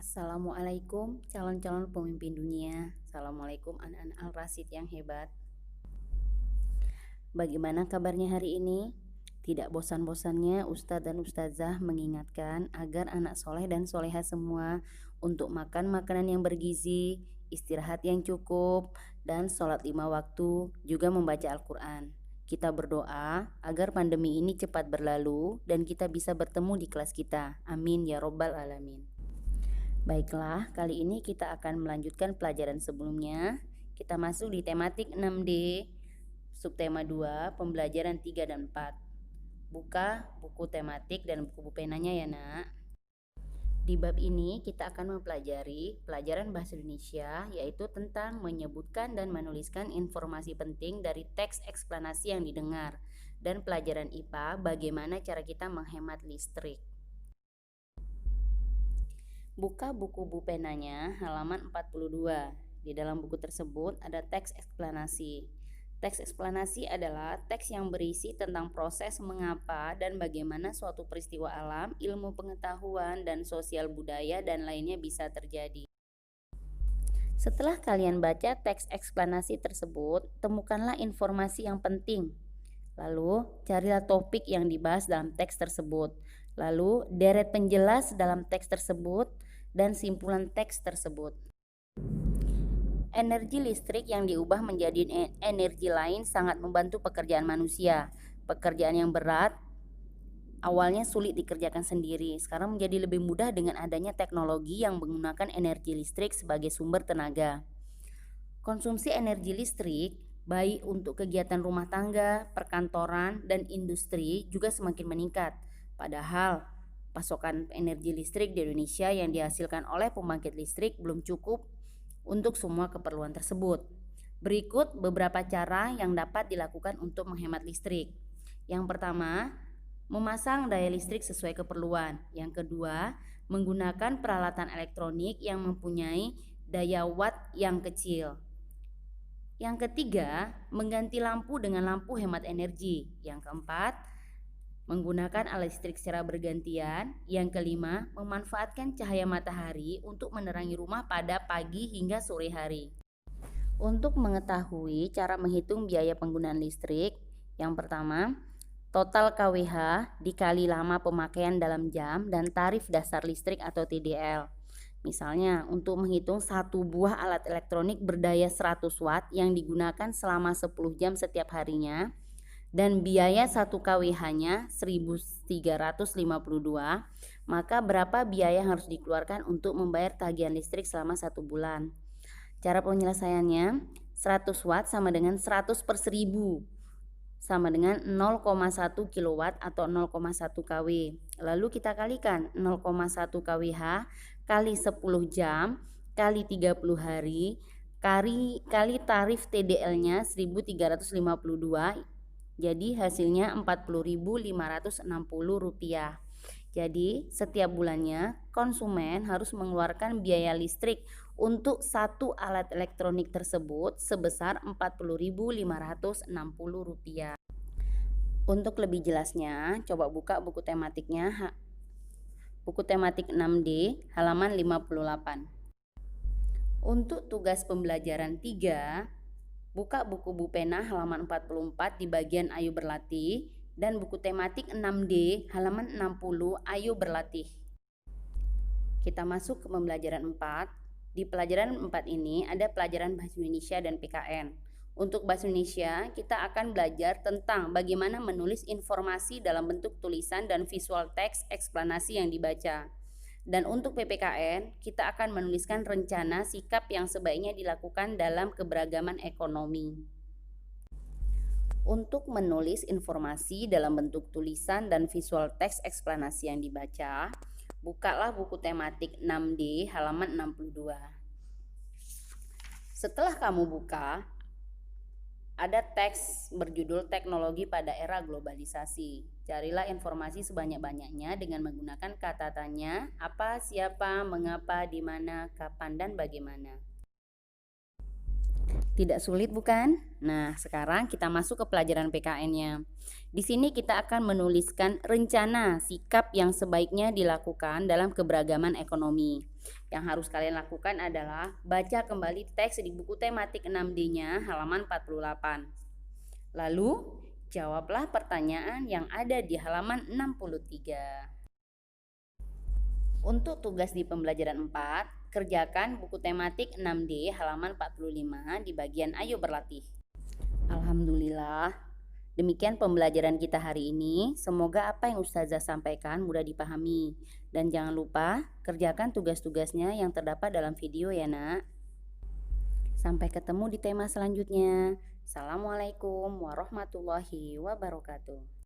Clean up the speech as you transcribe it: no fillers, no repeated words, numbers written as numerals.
Assalamualaikum calon-calon pemimpin dunia. Assalamualaikum anak-anak Al-Rasyid yang hebat. Bagaimana kabarnya hari ini? Tidak bosan-bosannya Ustadz dan Ustazah mengingatkan agar anak soleh dan soleha semua untuk makan makanan yang bergizi, istirahat yang cukup, dan sholat 5 waktu, juga membaca Al-Quran. Kita berdoa agar pandemi ini cepat berlalu dan kita bisa bertemu di kelas kita. Amin ya robbal alamin. Baiklah, kali ini kita akan melanjutkan pelajaran sebelumnya. Kita masuk di tematik 6D, subtema 2, pembelajaran 3 dan 4. Buka buku tematik dan buku penanya ya nak. Di bab ini kita akan mempelajari pelajaran bahasa Indonesia, yaitu tentang menyebutkan dan menuliskan informasi penting dari teks eksplanasi yang didengar. Dan pelajaran IPA, bagaimana cara kita menghemat listrik. Buka buku penanya halaman 42. Di dalam buku tersebut ada teks eksplanasi. Teks eksplanasi adalah teks yang berisi tentang proses mengapa dan bagaimana suatu peristiwa alam, ilmu pengetahuan, dan sosial budaya dan lainnya bisa terjadi. Setelah kalian baca teks eksplanasi tersebut, temukanlah informasi yang penting. Lalu, carilah topik yang dibahas dalam teks tersebut. Lalu, deret penjelas dalam teks tersebut dan simpulan teks tersebut. Energi listrik yang diubah menjadi energi lain sangat membantu pekerjaan manusia. Pekerjaan yang berat awalnya sulit dikerjakan sendiri, sekarang menjadi lebih mudah dengan adanya teknologi yang menggunakan energi listrik sebagai sumber tenaga. Konsumsi energi listrik baik untuk kegiatan rumah tangga, perkantoran, dan industri juga semakin meningkat. Padahal pasokan energi listrik di Indonesia yang dihasilkan oleh pembangkit listrik belum cukup untuk semua keperluan tersebut. Berikut beberapa cara yang dapat dilakukan untuk menghemat listrik. Yang pertama, memasang daya listrik sesuai keperluan. Yang kedua, menggunakan peralatan elektronik yang mempunyai daya watt yang kecil. Yang ketiga, mengganti lampu dengan lampu hemat energi. Yang keempat, menggunakan alat listrik secara bergantian. Yang kelima, memanfaatkan cahaya matahari untuk menerangi rumah pada pagi hingga sore hari. Untuk mengetahui cara menghitung biaya penggunaan listrik, yang pertama, total kWh dikali lama pemakaian dalam jam dan tarif dasar listrik atau TDL. Misalnya, untuk menghitung satu buah alat elektronik berdaya 100 watt yang digunakan selama 10 jam setiap harinya dan biaya 1 kWh-nya 1.352, maka berapa biaya yang harus dikeluarkan untuk membayar tagihan listrik selama 1 bulan? Cara penyelesaiannya, 100 watt sama dengan 100 per 1000 sama dengan 0,1 kW atau 0,1 kW. Lalu kita kalikan 0,1 kWh kali 10 jam kali 30 hari kali tarif TDL-nya 1.352, jadi hasilnya Rp40.560. Jadi setiap bulannya konsumen harus mengeluarkan biaya listrik untuk satu alat elektronik tersebut sebesar Rp40.560. Untuk lebih jelasnya, coba buka buku tematiknya, buku tematik 6D halaman 58. Untuk tugas pembelajaran 3, buka buku pena halaman 44 di bagian Ayo Berlatih dan buku tematik 6D halaman 60 Ayo Berlatih. Kita masuk ke pembelajaran 4. Di pelajaran 4 ini ada pelajaran bahasa Indonesia dan PKN. Untuk bahasa Indonesia, kita akan belajar tentang bagaimana menulis informasi dalam bentuk tulisan dan visual teks eksplanasi yang dibaca. Dan untuk PPKN, kita akan menuliskan rencana sikap yang sebaiknya dilakukan dalam keberagaman ekonomi. Untuk menulis informasi dalam bentuk tulisan dan visual teks eksplanasi yang dibaca, bukalah buku tematik 6D halaman 62. Setelah kamu buka, ada teks berjudul Teknologi pada Era Globalisasi. Carilah informasi sebanyak-banyaknya dengan menggunakan kata tanya, apa, siapa, mengapa, di mana, kapan, dan bagaimana. Tidak sulit bukan? Nah, sekarang kita masuk ke pelajaran PKN-nya. Di sini kita akan menuliskan rencana sikap yang sebaiknya dilakukan dalam keberagaman ekonomi. Yang harus kalian lakukan adalah baca kembali teks di buku tematik 6D-nya halaman 48. Lalu, jawablah pertanyaan yang ada di halaman 63. Untuk tugas di pembelajaran 4, kerjakan buku tematik 6D halaman 45 di bagian Ayo Berlatih. Alhamdulillah, demikian pembelajaran kita hari ini. Semoga apa yang Ustazah sampaikan mudah dipahami. Dan jangan lupa kerjakan tugas-tugasnya yang terdapat dalam video ya nak. Sampai ketemu di tema selanjutnya. Assalamualaikum warahmatullahi wabarakatuh.